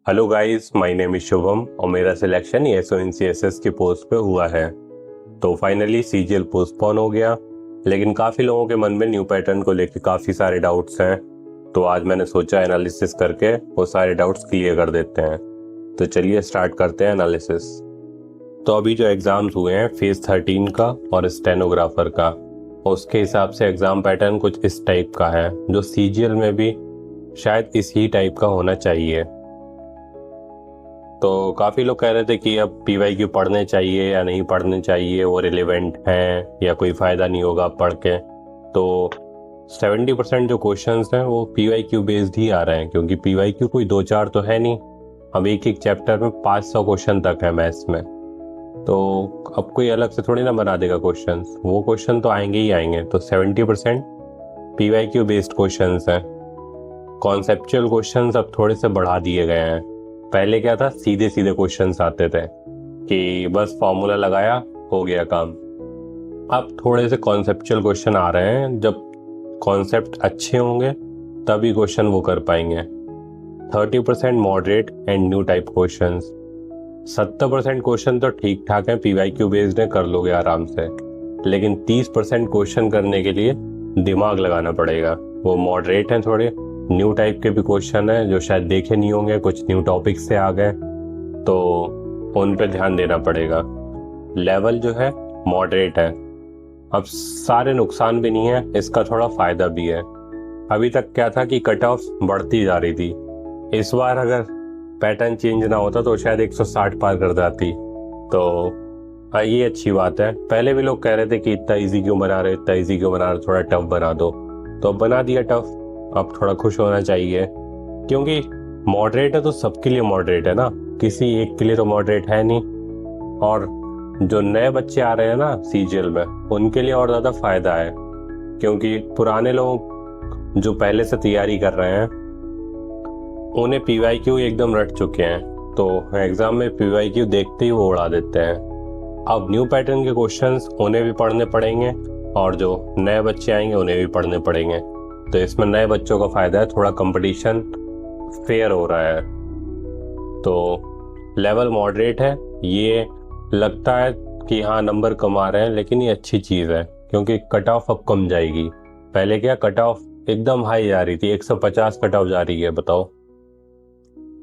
Hello guys, my name is Shubham और मेरा selection SO की पोस्ट पे हुआ है। तो फाइनली सीजीएल पोस्टपोन हो गया, लेकिन काफ़ी लोगों के मन में न्यू पैटर्न को लेकर काफ़ी सारे डाउट्स हैं। तो आज मैंने सोचा एनालिसिस करके वो सारे डाउट्स क्लियर कर देते हैं। तो चलिए स्टार्ट करते हैं एनालिसिस। तो अभी जो एग्ज़ाम्स हुए हैं फेज 13 का और स्टेनोग्राफर का, उसके हिसाब से एग्ज़ाम पैटर्न कुछ इस टाइप का है, जो सीजीएल में भी शायद इसी टाइप का होना चाहिए। तो काफ़ी लोग कह रहे थे कि अब पीवाईक्यू पढ़ने चाहिए या नहीं पढ़ने चाहिए, वो रिलेवेंट हैं या कोई फ़ायदा नहीं होगा पढ़ के। तो 70% जो क्वेश्चंस हैं वो पीवाईक्यू बेस्ड ही आ रहे हैं, क्योंकि पीवाईक्यू कोई दो चार तो है नहीं। अब एक एक चैप्टर में 500 क्वेश्चन तक है मैथ्स में। तो अब कोई अलग से थोड़ी ना बना देगा क्वेश्चंस, वो क्वेश्चन तो आएंगे ही आएंगे। तो 70% पीवाईक्यू बेस्ड क्वेश्चंस हैं। कॉन्सेप्चुअल क्वेश्चंस अब थोड़े से बढ़ा दिए गए हैं। पहले क्या था, सीधे सीधे क्वेश्चंस आते थे कि बस फॉर्मूला लगाया हो गया काम। अब थोड़े से कॉन्सेप्चुअल क्वेश्चन आ रहे हैं, जब कॉन्सेप्ट अच्छे होंगे तभी क्वेश्चन वो कर पाएंगे। 30% moderate and new type questions. 70% question तो ठीक ठाक है, पीवाईक्यू बेस्ड है, कर लोगे आराम से। लेकिन 30% क्वेश्चन करने के लिए दिमाग लगाना पड़ेगा। वो मॉडरेट हैं थोड़े, न्यू टाइप के भी क्वेश्चन है जो शायद देखे नहीं होंगे, कुछ न्यू टॉपिक से आ गए, तो उन पे ध्यान देना पड़ेगा। लेवल जो है मॉडरेट है। अब सारे नुकसान भी नहीं है, इसका थोड़ा फायदा भी है। अभी तक क्या था कि कट ऑफ बढ़ती जा रही थी। इस बार अगर पैटर्न चेंज ना होता तो शायद 160 पार कर जाती। तो ये अच्छी बात है। पहले भी लोग कह रहे थे कि इतना इजी क्यों बना रहे, इतना इजी क्यों बना रहे, थोड़ा टफ बना दो। तो अब बना दिया टफ। अब थोड़ा खुश होना चाहिए, क्योंकि मॉडरेट है तो सबके लिए मॉडरेट है ना, किसी एक के लिए तो मॉडरेट है नहीं। और जो नए बच्चे आ रहे हैं ना सीजीएल में, उनके लिए और ज़्यादा फायदा है, क्योंकि पुराने लोग जो पहले से तैयारी कर रहे हैं उन्हें पीवाईक्यू एकदम रट चुके हैं। तो एग्जाम में पीवाईक्यू देखते ही वो उड़ा देते हैं। अब न्यू पैटर्न के क्वेश्चंस उन्हें भी पढ़ने पड़ेंगे, और जो नए बच्चे आएंगे उन्हें भी पढ़ने पड़ेंगे। तो इसमें नए बच्चों का फायदा है, थोड़ा कंपटीशन फेयर हो रहा है। तो लेवल मॉडरेट है। ये लगता है कि हाँ नंबर कम आ रहे हैं, लेकिन ये अच्छी चीज़ है, क्योंकि कट ऑफ अब कम जाएगी। पहले क्या कट ऑफ एकदम हाई जा रही थी, 150 कट ऑफ जा रही है, बताओ।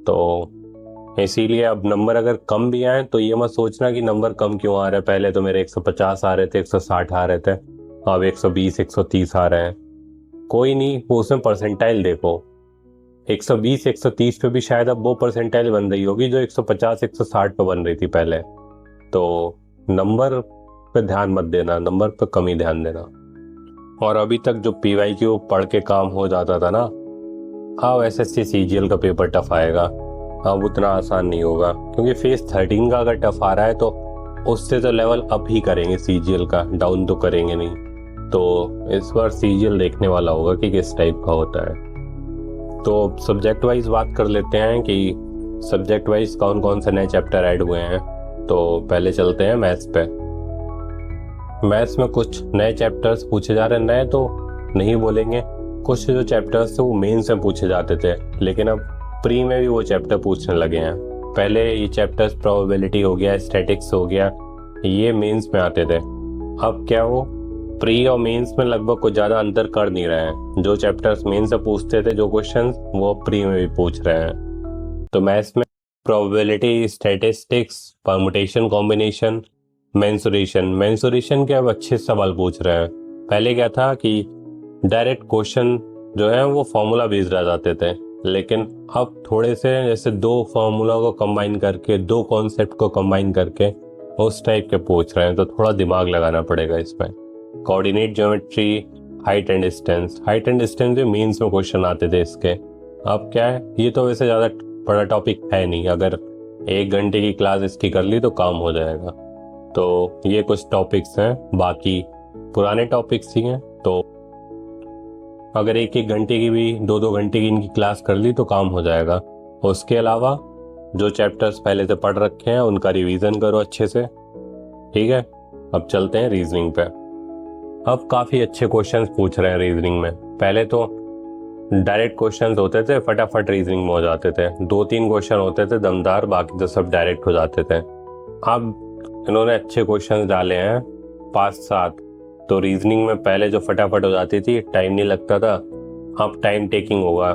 तो इसीलिए अब नंबर अगर कम भी आए तो ये मत सोचना कि नंबर कम क्यों आ रहे हैं। पहले तो मेरे 150 आ रहे थे, 160 आ रहे थे, अब 120 130 आ रहे हैं। कोई नहीं, वो उसमें परसेंटाइल देखो। 120 130 पे भी शायद अब वो परसेंटाइल बन रही होगी जो 150 160 पे बन रही थी पहले। तो नंबर पे ध्यान मत देना, नंबर पे कम ही ध्यान देना। और अभी तक जो पीवाईक्यू पढ़ के काम हो जाता था ना, अब एसएससी सीजीएल का पेपर टफ आएगा। अब उतना आसान नहीं होगा, क्योंकि फेज 13 का अगर टफ आ रहा है तो उससे तो लेवल अप ही करेंगे सीजीएल का, डाउन तो करेंगे नहीं। तो इस बार सीजीएल देखने वाला होगा कि किस टाइप का होता है। तो सब्जेक्ट वाइज बात कर लेते हैं कि सब्जेक्ट वाइज कौन कौन से नए चैप्टर ऐड हुए हैं। तो पहले चलते हैं मैथ्स पे। मैथ्स में कुछ नए चैप्टर्स पूछे जा रहे हैं। नए तो नहीं बोलेंगे, कुछ जो चैप्टर्स थे वो मेंस में पूछे जाते थे, लेकिन अब प्री में भी वो चैप्टर पूछने लगे हैं। पहले ये चैप्टर्स प्रोबेबिलिटी हो गया, स्टैटिक्स हो गया, ये मेंस में आते थे। अब क्या वो प्री और मेंस में लगभग कुछ ज़्यादा अंतर कर नहीं रहे हैं। जो चैप्टर्स मेंस से पूछते थे जो क्वेश्चंस, वो प्री में भी पूछ रहे हैं। तो मैथ्स में probability, statistics, permutation, combination, mensuration के अब अच्छे सवाल पूछ रहे हैं। पहले क्या था कि डायरेक्ट क्वेश्चन जो है वो फॉर्मूला बेस्ड आ जाते थे, लेकिन अब थोड़े से जैसे दो फार्मूला को कंबाइन करके, दो कॉन्सेप्ट को कंबाइन करके उस टाइप के पूछ रहे हैं। तो थोड़ा दिमाग लगाना पड़ेगा इसमें। Coordinate geometry, height and distance भी मेंस में क्वेश्चन आते थे इसके। अब क्या है, ये तो वैसे ज़्यादा बड़ा टॉपिक है नहीं, अगर 1 घंटे की क्लास इसकी कर ली तो काम हो जाएगा। तो ये कुछ टॉपिक्स हैं, बाकी पुराने टॉपिक्स ही हैं। तो अगर 1 घंटे की भी 2 घंटे की इनकी क्लास कर ली तो काम हो जाएगा। उसके अलावा जो चैप्टर्स पहले से पढ़ रखे हैं उनका रिवीजन करो अच्छे से, ठीक है। अब चलते हैं रीजनिंग पे। अब काफ़ी अच्छे क्वेश्चंस पूछ रहे हैं रीजनिंग में। पहले तो डायरेक्ट क्वेश्चंस होते थे, फटाफट रीजनिंग में हो जाते थे। 2-3 क्वेश्चन होते थे दमदार, बाकी तो सब डायरेक्ट हो जाते थे। अब इन्होंने अच्छे क्वेश्चंस डाले हैं 5-7, तो रीजनिंग में पहले जो फटाफट हो जाती थी, टाइम नहीं लगता था, अब टाइम टेकिंग होगा।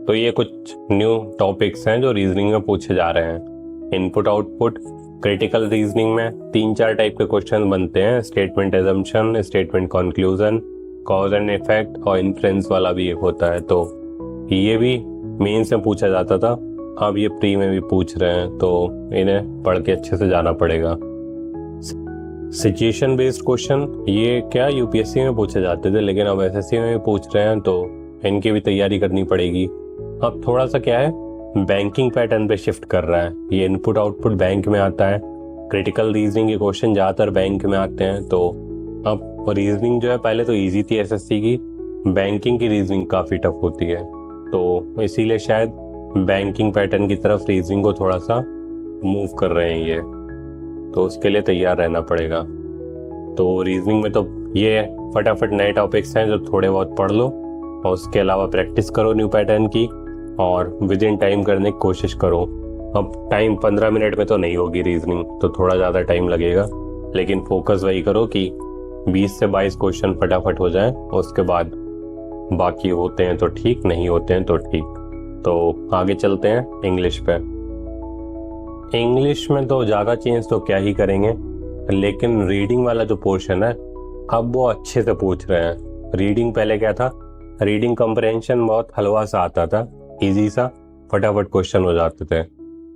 तो ये कुछ न्यू टॉपिक्स हैं जो रीजनिंग में पूछे जा रहे हैं। इनपुट आउटपुट, क्रिटिकल रीजनिंग में 3-4 टाइप के क्वेश्चन बनते हैं, statement assumption, statement conclusion, cause and effect और इन्फ्रेंस वाला भी एक होता है। तो ये भी मेंस में पूछा जाता था, अब ये प्री में भी पूछ रहे हैं, तो इन्हें पढ़ के अच्छे से जाना पड़ेगा। सिचुएशन बेस्ड क्वेश्चन, ये क्या यूपीएससी में पूछे जाते थे, लेकिन अब एसएससी में भी पूछ रहे हैं, तो इनकी भी तैयारी करनी पड़ेगी। अब थोड़ा सा क्या है, बैंकिंग पैटर्न पे शिफ्ट कर रहा है। ये इनपुट आउटपुट बैंक में आता है, क्रिटिकल रीजनिंग के क्वेश्चन ज़्यादातर बैंक में आते हैं। तो अब रीजनिंग जो है पहले तो इजी थी एसएससी की, बैंकिंग की रीजनिंग काफ़ी टफ होती है, तो इसीलिए शायद बैंकिंग पैटर्न की तरफ रीजनिंग को थोड़ा सा मूव कर रहे हैं ये, तो उसके लिए तैयार रहना पड़ेगा। तो रीजनिंग में तो ये फटाफट नए टॉपिक्स हैं जो थोड़े बहुत पढ़ लो, और उसके अलावा प्रैक्टिस करो न्यू पैटर्न की, और विद इन टाइम करने की कोशिश करो। अब टाइम 15 मिनट में तो नहीं होगी रीजनिंग, तो थोड़ा ज़्यादा टाइम लगेगा, लेकिन फोकस वही करो कि 20 से 22 क्वेश्चन फटाफट हो जाए, उसके बाद बाकी होते हैं तो ठीक, नहीं होते हैं तो ठीक। तो आगे चलते हैं इंग्लिश पे। इंग्लिश में तो ज़्यादा चेंज तो क्या ही करेंगे, लेकिन रीडिंग वाला जो पोर्शन है अब वो अच्छे से पूछ रहे हैं। रीडिंग पहले क्या था, रीडिंग कंप्रहेंशन बहुत हलवा सा आता था, इजी सा, फटाफट क्वेश्चन हो जाते थे,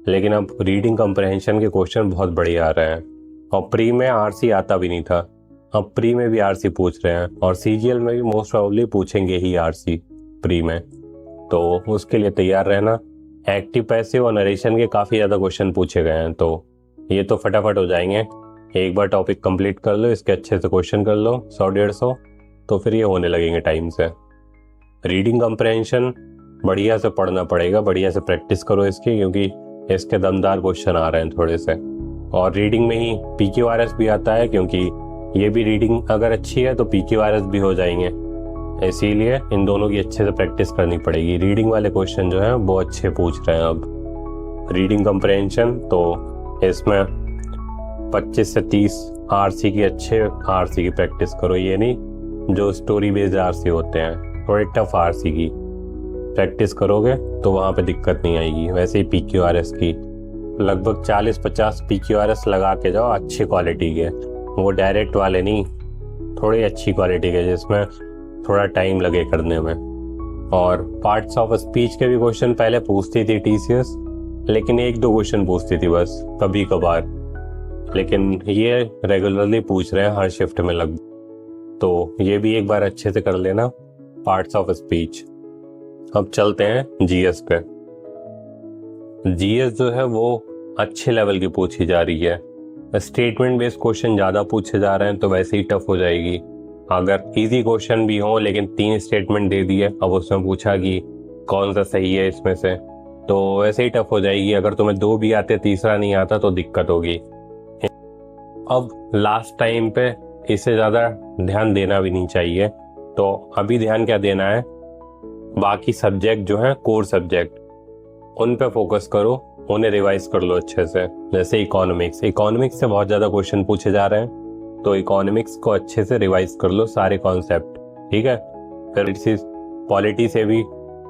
लेकिन अब रीडिंग कंप्रहेंशन के क्वेश्चन बहुत बढ़िया आ रहे हैं। और प्री में आरसी आता भी नहीं था, अब प्री में भी आरसी पूछ रहे हैं, और सीजीएल में भी मोस्ट प्रोबेबली पूछेंगे ही आरसी प्री में, तो उसके लिए तैयार रहना। एक्टिव पैसिव और नरेशन के काफ़ी ज़्यादा क्वेश्चन पूछे गए हैं, तो ये तो फटाफट हो जाएंगे। एक बार टॉपिक कंप्लीट कर लो, इसके अच्छे से क्वेश्चन कर लो 100-150, तो फिर ये होने लगेंगे टाइम से। रीडिंग कंप्रहेंशन बढ़िया से पढ़ना पड़ेगा, बढ़िया से प्रैक्टिस करो इसकी, क्योंकि इसके दमदार क्वेश्चन आ रहे हैं थोड़े से। और रीडिंग में ही पीक्यूआरएस भी आता है, क्योंकि ये भी रीडिंग अगर अच्छी है तो पीक्यूआरएस भी हो जाएंगे, इसीलिए इन दोनों की अच्छे से प्रैक्टिस करनी पड़ेगी। रीडिंग वाले क्वेश्चन जो हैं वो अच्छे पूछ रहे हैं अब। रीडिंग कंप्रहेंशन तो इसमें 25 से 30 आरसी की, अच्छे आरसी की प्रैक्टिस करो, ये नहीं जो स्टोरी बेस्ड आरसी होते हैं, थोड़े टफ आरसी की प्रैक्टिस करोगे तो वहाँ पे दिक्कत नहीं आएगी। वैसे ही पीक्यूआरएस की लगभग 40-50 पीक्यूआरएस लगा के जाओ अच्छी क्वालिटी के, वो डायरेक्ट वाले नहीं, थोड़ी अच्छी क्वालिटी के जिसमें थोड़ा टाइम लगे करने में। और पार्ट्स ऑफ स्पीच के भी क्वेश्चन पहले पूछती थी टीसीएस, लेकिन 1-2 क्वेश्चन पूछती थी बस कभी कभार, लेकिन ये रेगुलरली पूछ रहे हैं हर शिफ्ट में लगभग, तो ये भी एक बार अच्छे से कर लेना पार्ट्स ऑफ स्पीच। अब चलते हैं जीएस पे। जीएस जो है वो अच्छे लेवल की पूछी जा रही है, स्टेटमेंट बेस्ड क्वेश्चन ज़्यादा पूछे जा रहे हैं, तो वैसे ही टफ हो जाएगी। अगर इजी क्वेश्चन भी हो लेकिन 3 स्टेटमेंट दे दिए, अब उसमें पूछा कि कौन सा सही है इसमें से, तो वैसे ही टफ हो जाएगी। अगर तुम्हें 2 भी आते, तीसरा नहीं आता, तो दिक्कत होगी। अब लास्ट टाइम पे इससे ज़्यादा ध्यान देना भी नहीं चाहिए, तो अभी ध्यान क्या देना है, बाकी सब्जेक्ट जो हैं कोर सब्जेक्ट, उन पे फोकस करो, उन्हें रिवाइज कर लो अच्छे से। जैसे इकोनॉमिक्स से बहुत ज़्यादा क्वेश्चन पूछे जा रहे हैं, तो इकोनॉमिक्स को अच्छे से रिवाइज कर लो सारे कॉन्सेप्ट, ठीक है। फिर पॉलिटी से भी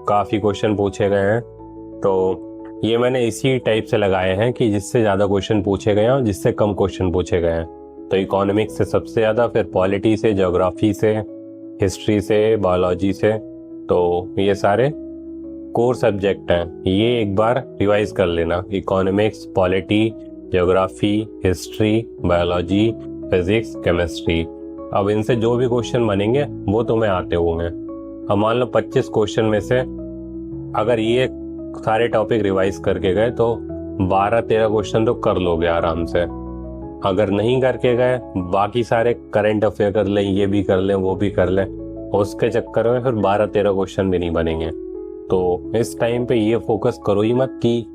काफ़ी क्वेश्चन पूछे गए हैं, तो ये मैंने इसी टाइप से लगाए हैं कि जिससे ज़्यादा क्वेश्चन पूछे गए हैं और जिससे कम क्वेश्चन पूछे गए हैं। तो इकोनॉमिक्स से सबसे ज़्यादा, फिर पॉलिटी से, ज्योग्राफी से, हिस्ट्री से, बायोलॉजी से, तो ये सारे कोर सब्जेक्ट हैं, ये एक बार रिवाइज कर लेना। Economics, polity, geography, history, biology, physics, chemistry. अब इनसे जो भी क्वेश्चन बनेंगे वो तुम्हें आते होंगे। अब मान लो 25 क्वेश्चन में से अगर ये सारे टॉपिक रिवाइज करके गए तो 12-13 क्वेश्चन तो कर लोगे आराम से। अगर नहीं करके गए, बाकी सारे करंट अफेयर कर लें, ये भी कर लें, वो भी कर लें, उसके चक्कर में फिर 12-13 क्वेश्चन भी नहीं बनेंगे। तो इस टाइम पे ये फोकस करो ही मत कि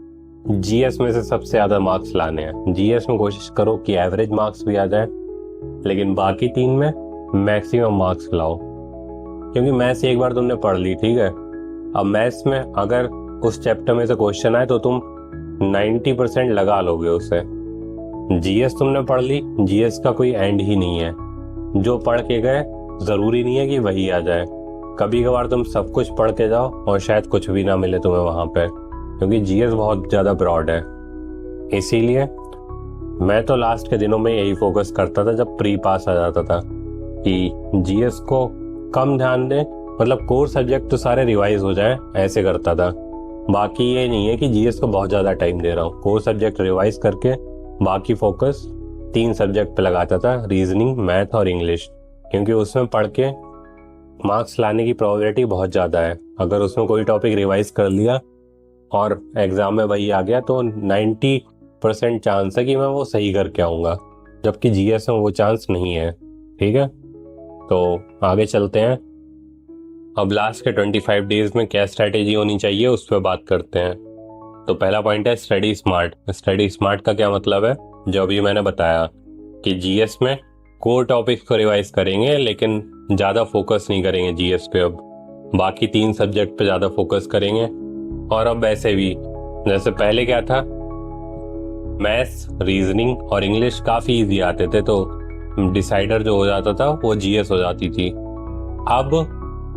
जीएस में से सबसे ज़्यादा मार्क्स लाने हैं। जीएस में कोशिश करो कि एवरेज मार्क्स भी आ जाए, लेकिन बाकी 3 में मैक्सिमम मार्क्स लाओ, क्योंकि मैथ्स एक बार तुमने पढ़ ली, ठीक है, अब मैथ्स में अगर उस चैप्टर में से क्वेश्चन आए तो तुम 90% लगा लोगे उसे। जीएस तुमने पढ़ ली, जीएस का कोई एंड ही नहीं है। जो पढ़ के गए जरूरी नहीं है कि वही आ जाए। कभी कभार तुम सब कुछ पढ़ के जाओ और शायद कुछ भी ना मिले तुम्हें वहां पे, क्योंकि जीएस बहुत ज्यादा ब्रॉड है। इसीलिए मैं तो लास्ट के दिनों में यही फोकस करता था जब प्री पास आ जाता था कि जीएस को कम ध्यान दें, मतलब कोर सब्जेक्ट तो सारे रिवाइज हो जाए, ऐसे करता था। बाकी ये नहीं है कि जीएस को बहुत ज्यादा टाइम दे रहा हूँ। कोर सब्जेक्ट रिवाइज करके बाकी फोकस 3 सब्जेक्ट पे लगाता था, रीजनिंग, मैथ और इंग्लिश, क्योंकि उसमें पढ़ के मार्क्स लाने की प्रोबेबिलिटी बहुत ज़्यादा है। अगर उसमें कोई टॉपिक रिवाइज कर लिया और एग्ज़ाम में वही आ गया तो 90% चांस है कि मैं वो सही करके आऊँगा, जबकि जीएस में वो चांस नहीं है। ठीक है, तो आगे चलते हैं। अब लास्ट के 25 डेज में क्या स्ट्रैटेजी होनी चाहिए उस पर बात करते हैं। तो पहला पॉइंट है स्टडी स्मार्ट। स्टडी स्मार्ट का क्या मतलब है? जो अभी मैंने बताया कि जीएस में कोर टॉपिक्स को रिवाइज करेंगे, लेकिन ज़्यादा फोकस नहीं करेंगे जीएस पे। अब बाकी 3 सब्जेक्ट पे ज़्यादा फोकस करेंगे। और अब वैसे भी जैसे पहले क्या था, मैथ्स, रीजनिंग और इंग्लिश काफ़ी इजी आते थे, तो डिसाइडर जो हो जाता था वो जीएस हो जाती थी। अब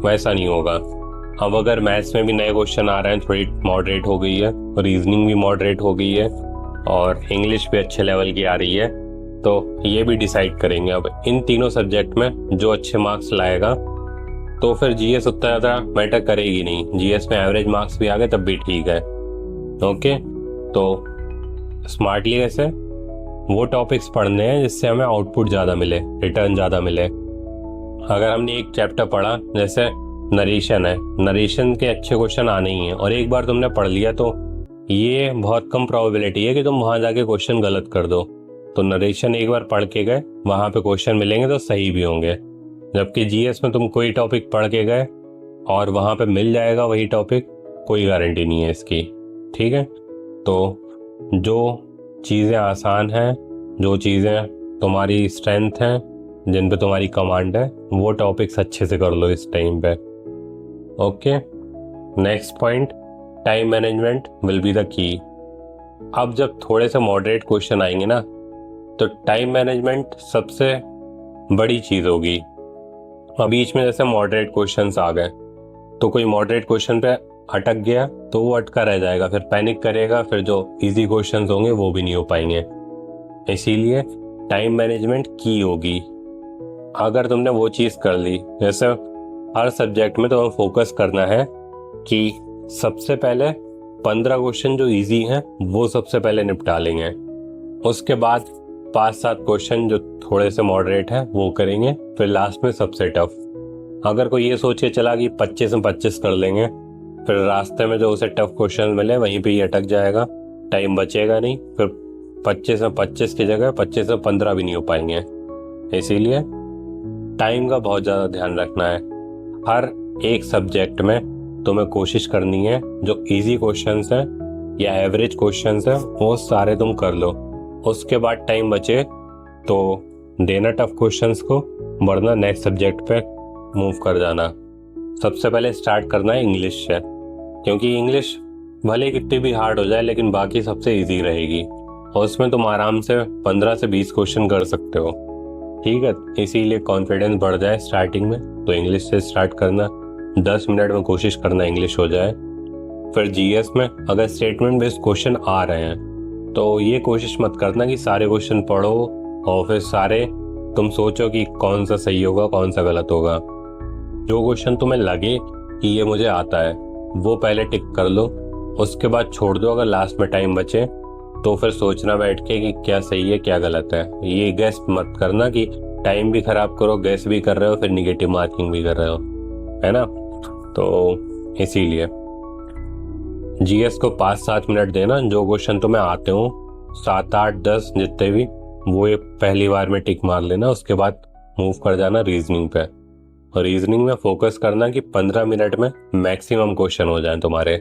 वैसा नहीं होगा। अब अगर मैथ्स में भी नए क्वेश्चन आ रहे हैं, थोड़ी मॉडरेट हो गई है, रीजनिंग भी मॉडरेट हो गई है और इंग्लिश भी अच्छे लेवल की आ रही है, तो ये भी डिसाइड करेंगे अब इन तीनों सब्जेक्ट में जो अच्छे मार्क्स लाएगा। तो फिर जीएस उतना ज़्यादा मैटर करेगी नहीं। जीएस में एवरेज मार्क्स भी आ गए तब भी ठीक है। ओके, तो स्मार्टली ऐसे वो टॉपिक्स पढ़ने हैं जिससे हमें आउटपुट ज़्यादा मिले, रिटर्न ज़्यादा मिले। अगर हमने एक चैप्टर पढ़ा, जैसे नरेशन है, नरेशन के अच्छे क्वेश्चन आने ही हैं, और एक बार तुमने पढ़ लिया तो ये बहुत कम प्रोबेबिलिटी है कि तुम वहाँ जाके क्वेश्चन गलत कर दो। तो नरेशन एक बार पढ़ के गए, वहाँ पे क्वेश्चन मिलेंगे तो सही भी होंगे। जबकि जीएस में तुम कोई टॉपिक पढ़ के गए और वहाँ पे मिल जाएगा वही टॉपिक, कोई गारंटी नहीं है इसकी। ठीक है, तो जो चीज़ें आसान हैं, जो चीज़ें तुम्हारी स्ट्रेंथ हैं, जिन पे तुम्हारी कमांड है, वो टॉपिक्स अच्छे से कर लो इस टाइम पे। Okay, next point, time management will be the key. अब जब थोड़े से मॉडरेट क्वेश्चन आएंगे ना, तो टाइम मैनेजमेंट सबसे बड़ी चीज़ होगी। अब बीच में जैसे मॉडरेट क्वेश्चंस आ गए, तो कोई मॉडरेट क्वेश्चन पे अटक गया तो वो अटका रह जाएगा, फिर पैनिक करेगा, फिर जो इजी क्वेश्चंस होंगे वो भी नहीं हो पाएंगे। इसीलिए टाइम मैनेजमेंट की होगी। अगर तुमने वो चीज़ कर ली, जैसे हर सब्जेक्ट में तुम्हें फोकस करना है कि सबसे पहले 15 क्वेश्चन जो इजी हैं वो सबसे पहले निपटा लेंगे, उसके बाद 5-7 क्वेश्चन जो थोड़े से मॉडरेट हैं वो करेंगे, फिर लास्ट में सबसे टफ। अगर कोई ये सोच के चला कि 25 में 25 कर लेंगे, फिर रास्ते में जो उसे टफ क्वेश्चन मिले वहीं पे ही अटक जाएगा, टाइम बचेगा नहीं, फिर 25 में 25 की जगह 25 में 15 भी नहीं हो पाएंगे। इसीलिए टाइम का बहुत ज़्यादा ध्यान रखना है। हर एक सब्जेक्ट में तुम्हें कोशिश करनी है जो इजी क्वेश्चंस हैं या एवरेज क्वेश्चंस हैं वो सारे तुम कर लो। उसके बाद टाइम बचे तो देना टफ क्वेश्चंस को, वरना नेक्स्ट सब्जेक्ट पे मूव कर जाना। सबसे पहले स्टार्ट करना है इंग्लिश से, क्योंकि इंग्लिश भले कितनी भी हार्ड हो जाए लेकिन बाकी सबसे इजी रहेगी और उसमें तुम आराम से 15 से 20 क्वेश्चन कर सकते हो। ठीक है, इसीलिए कॉन्फिडेंस बढ़ जाए स्टार्टिंग में तो इंग्लिश से स्टार्ट करना, 10 मिनट में कोशिश करना इंग्लिश हो जाए। फिर जीएस में अगर स्टेटमेंट बेस्ड क्वेश्चन आ रहे हैं तो ये कोशिश मत करना कि सारे क्वेश्चन पढ़ो और फिर सारे तुम सोचो कि कौन सा सही होगा कौन सा गलत होगा। जो क्वेश्चन तुम्हें लगे कि ये मुझे आता है वो पहले टिक कर लो, उसके बाद छोड़ दो। अगर लास्ट में टाइम बचे तो फिर सोचना बैठ के कि क्या सही है क्या गलत है। ये गेस मत करना कि टाइम भी खराब करो, गेस भी कर रहे हो, फिर निगेटिव मार्किंग भी कर रहे हो, है ना। तो इसीलिए जीएस को 5-7 मिनट देना। जो क्वेश्चन तुम्हें आते हो 7-8-10 जितने भी, वो ये पहली बार में टिक मार लेना, उसके बाद मूव कर जाना रीजनिंग पे। और रीजनिंग में फोकस करना कि 15 मिनट में मैक्सिमम क्वेश्चन हो जाएं तुम्हारे।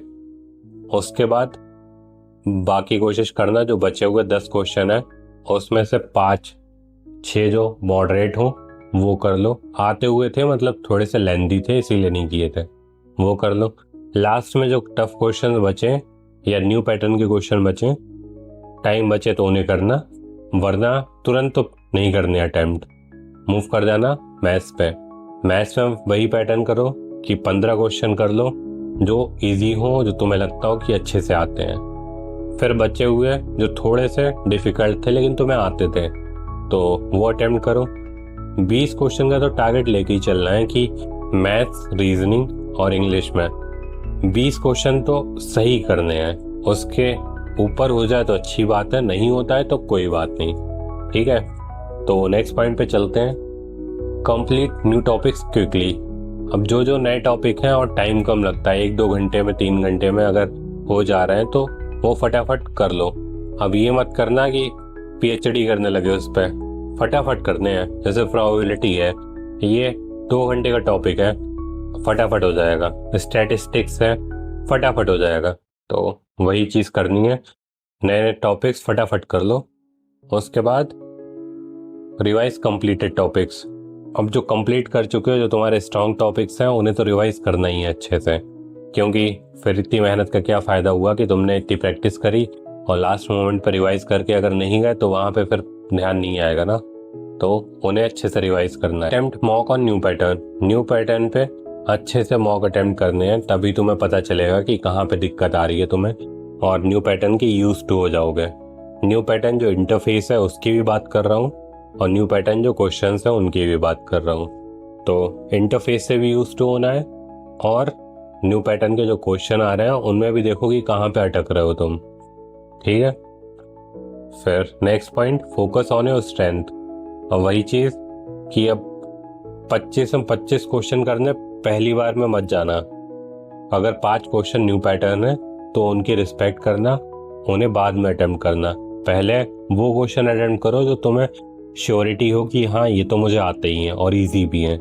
उसके बाद बाकी कोशिश करना जो बचे हुए 10 क्वेश्चन है उसमें से 5-6 जो मॉडरेट हो वो कर लो। आते हुए थे, मतलब थोड़े से लेंदी थे इसीलिए नहीं किए थे, वो कर लो। लास्ट में जो टफ क्वेश्चन बचे या न्यू पैटर्न के क्वेश्चन बचे, टाइम बचे तो उन्हें करना, वरना तुरंत तो नहीं करने अटेम्प्ट। मूव कर जाना मैथ्स पे। मैथ्स में वही पैटर्न करो कि 15 क्वेश्चन कर लो जो इजी हो, जो तुम्हें लगता हो कि अच्छे से आते हैं। फिर बचे हुए जो थोड़े से डिफिकल्ट थे लेकिन तुम्हें आते थे तो वो अटेम्प्ट करो। 20 क्वेश्चन का तो टारगेट लेके ही चलना है कि मैथ्स, रीजनिंग और इंग्लिश में 20 क्वेश्चन तो सही करने हैं। उसके ऊपर हो जाए तो अच्छी बात है, नहीं होता है तो कोई बात नहीं, ठीक है। तो नेक्स्ट पॉइंट पे चलते हैं, कंप्लीट न्यू टॉपिक्स क्विकली। अब जो जो नए टॉपिक हैं और टाइम कम लगता है, 1-2 घंटे में, 3 घंटे में अगर हो जा रहे हैं तो वो फटाफट कर लो। अब ये मत करना कि पीएचडी करने लगे उस पर, फटाफट करने हैं। जैसे प्रोबेबिलिटी है, ये 2 घंटे का टॉपिक है, फटाफट हो जाएगा। स्टैटिस्टिक्स है, फटाफट हो जाएगा। तो वही चीज़ करनी है, नए नए टॉपिक्स फटाफट कर लो। उसके बाद रिवाइज कंप्लीटेड टॉपिक्स। अब जो कंप्लीट कर चुके हो, जो तुम्हारे स्ट्रॉन्ग टॉपिक्स हैं, उन्हें तो रिवाइज करना ही है अच्छे से, क्योंकि फिर इतनी मेहनत का क्या फ़ायदा हुआ कि तुमने इतनी प्रैक्टिस करी और लास्ट मोमेंट पर रिवाइज करके अगर नहीं गए तो वहाँ पे फिर ध्यान नहीं आएगा ना। तो उन्हें अच्छे से रिवाइज करना है। Attempt mock on new pattern. New pattern पे अच्छे से मॉक अटेम्प्ट करने हैं, तभी तुम्हें पता चलेगा कि कहाँ पे दिक्कत आ रही है तुम्हें, और न्यू पैटर्न की यूज टू हो जाओगे। न्यू पैटर्न जो इंटरफेस है उसकी भी बात कर रहा हूँ, और न्यू पैटर्न जो क्वेश्चंस है उनकी भी बात कर रहा हूँ। तो इंटरफेस से भी यूज टू होना है, और न्यू पैटर्न के जो क्वेश्चन आ रहे हैं उनमें भी देखो कि कहाँ पे अटक रहे हो तुम, ठीक है। फिर next point, focus on your strength. और वही चीज़ कि अब 25 में 25 क्वेश्चन करने पहली बार में मत जाना। अगर 5 क्वेश्चन न्यू पैटर्न है तो उनकी रिस्पेक्ट करना, उन्हें बाद में अटेम्प्ट करना। पहले वो क्वेश्चन अटेम्प्ट करो जो तुम्हें श्योरिटी हो कि हाँ ये तो मुझे आते ही हैं और इजी भी हैं।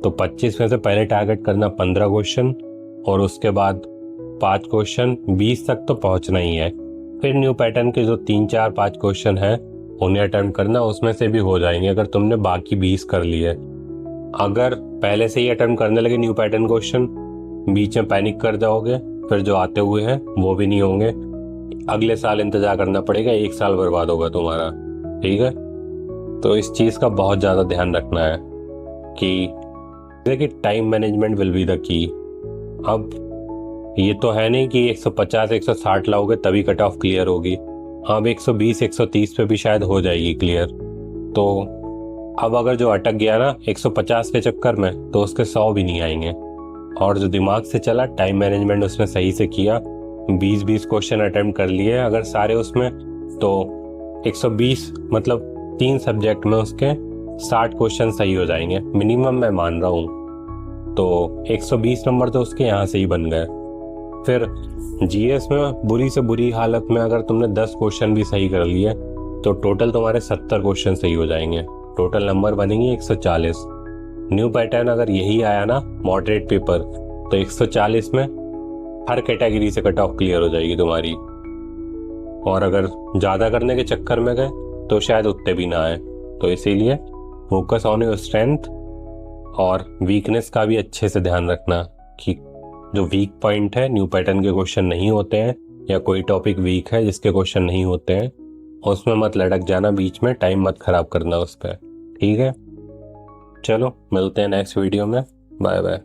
तो 25 में से पहले टारगेट करना 15 क्वेश्चन, और उसके बाद 5 क्वेश्चन, 20 तक तो पहुंचना ही है। फिर न्यू पैटर्न के जो 3, 4, 5 क्वेश्चन हैं उन्हें अटेम्प्ट करना, उसमें से भी हो जाएंगे अगर तुमने बाकी 20 कर लिए। अगर पहले से ही अटेम्प्ट करने लगे न्यू पैटर्न क्वेश्चन, बीच में पैनिक कर जाओगे, फिर जो आते हुए हैं वो भी नहीं होंगे, अगले साल इंतजार करना पड़ेगा, 1 साल बर्बाद होगा तुम्हारा, ठीक है। तो इस चीज़ का बहुत ज़्यादा ध्यान रखना है कि time management will be the key. अब ये तो है नहीं कि 150 160 लाओगे तभी कट ऑफ क्लियर होगी। हाँ, अब 120 130 पे भी शायद हो जाएगी क्लियर। तो अब अगर जो अटक गया ना 150 के चक्कर में, तो उसके 100 भी नहीं आएंगे। और जो दिमाग से चला, टाइम मैनेजमेंट उसमें सही से किया, 20-20 क्वेश्चन अटेम्प्ट कर लिए अगर सारे उसमें, तो 120 मतलब 3 सब्जेक्ट में उसके 60 क्वेश्चन सही हो जाएंगे मिनिमम, मैं मान रहा हूँ। तो 120 नंबर तो उसके यहाँ से ही बन गए। फिर जीएस में बुरी से बुरी हालत में अगर तुमने 10 क्वेश्चन भी सही कर लिए तो टोटल तुम्हारे 70 क्वेश्चन सही हो जाएंगे, टोटल नंबर बनेंगे 140। न्यू पैटर्न अगर यही आया ना मॉडरेट पेपर, तो 140 में हर कैटेगरी से कट ऑफ क्लियर हो जाएगी तुम्हारी। और अगर ज़्यादा करने के चक्कर में गए तो शायद उतने भी ना आए। तो इसीलिए फोकस ऑन योर स्ट्रेंथ, और वीकनेस का भी अच्छे से ध्यान रखना कि जो वीक पॉइंट है, न्यू पैटर्न के क्वेश्चन नहीं होते हैं, या कोई टॉपिक वीक है जिसके क्वेश्चन नहीं होते हैं, उसमें मत लटक जाना बीच में, टाइम मत खराब करना उस पर, ठीक है। चलो मिलते हैं नेक्स्ट वीडियो में, बाय बाय।